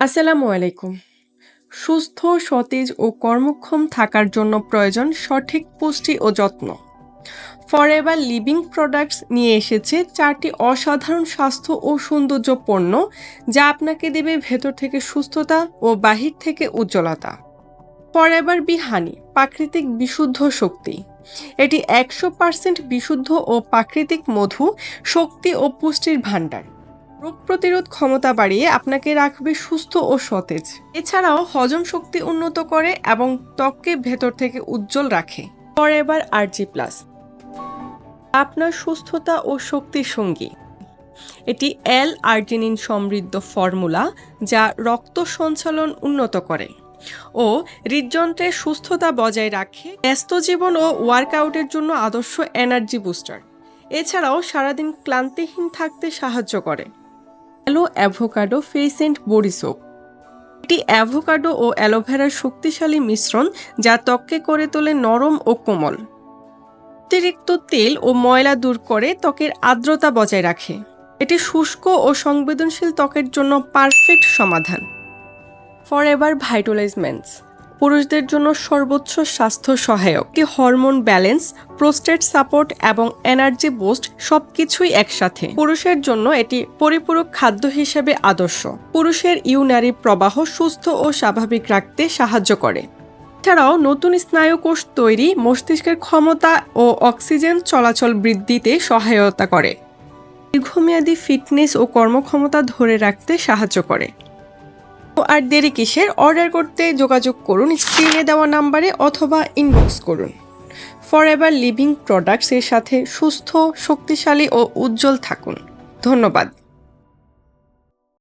আসসালামু আলাইকুম। সুস্থ, সতেজ ও কর্মক্ষম থাকার জন্য প্রয়োজন সঠিক পুষ্টি ও যত্ন। ফরএভার লিভিং প্রোডাক্টস নিয়ে এসেছে 4টি অসাধারণ স্বাস্থ্য ও সৌন্দর্য পণ্য, যা আপনাকে দেবে ভেতর থেকে সুস্থতা ও বাহির থেকে উজ্জ্বলতা। ফরএভার বি হানি, প্রাকৃতিক বিশুদ্ধ শক্তি। এটি 100% বিশুদ্ধ ও প্রাকৃতিক মধু, শক্তি ও পুষ্টির ভাণ্ডার। রোগ প্রতিরোধ ক্ষমতা বাড়িয়ে আপনাকে রাখবে সুস্থ ও সতেজ। এছাড়াও হজম শক্তি উন্নত করে এবং ত্বককে ভেতর থেকে উজ্জ্বল রাখে। ফরএভার আরজি প্লাস, আপনার সুস্থতা ও শক্তির সঙ্গী। এটি L-আর্জিনিন সমৃদ্ধ ফর্মুলা, যা রক্ত সঞ্চালন উন্নত করে ও হৃদযন্ত্রের সুস্থতা বজায় রাখে। ব্যস্ত জীবন ও ওয়ার্কআউটের জন্য আদর্শ এনার্জি বুস্টার। এছাড়াও সারাদিন ক্লান্তিহীন থাকতে সাহায্য করে। Avocado face and body soap. এটি অ্যাভোকাডো ও অ্যালোভেরার শক্তিশালী মিশ্রণ, যা ত্বককে করে তোলে নরম ও কোমল। অতিরিক্ত তেল ও ময়লা দূর করে ত্বকের আর্দ্রতা বজায় রাখে। এটি শুষ্ক ও সংবেদনশীল ত্বকের জন্য পারফেক্ট সমাধান। ফরএভার ভাইটালাইজমেন্টস, পুরুষদের জন্য সর্বোচ্চ স্বাস্থ্য সহায়ক। এটি হরমোন ব্যালেন্স, প্রোস্টেট সাপোর্ট এবং এনার্জি বুস্ট সবকিছুই একসাথে। পুরুষের জন্য এটি পরিপূরক খাদ্য হিসেবে আদর্শ। পুরুষের ইউনারি প্রবাহ সুস্থ ও স্বাভাবিক রাখতে সাহায্য করে। এছাড়াও নতুন স্নায়ুকোষ তৈরি, মস্তিষ্কের ক্ষমতা ও অক্সিজেন চলাচল বৃদ্ধিতে সহায়তা করে। দীর্ঘমেয়াদী ফিটনেস ও কর্মক্ষমতা ধরে রাখতে সাহায্য করে। আর দেরি কিসের? অর্ডার করতে যোগাযোগ করুন স্ক্রিনে দেওয়া নাম্বারে অথবা ইনবক্স করুন। ফরএভার লিভিং প্রোডাক্টস এর সাথে সুস্থ, শক্তিশালী ও উজ্জ্বল থাকুন। ধন্যবাদ।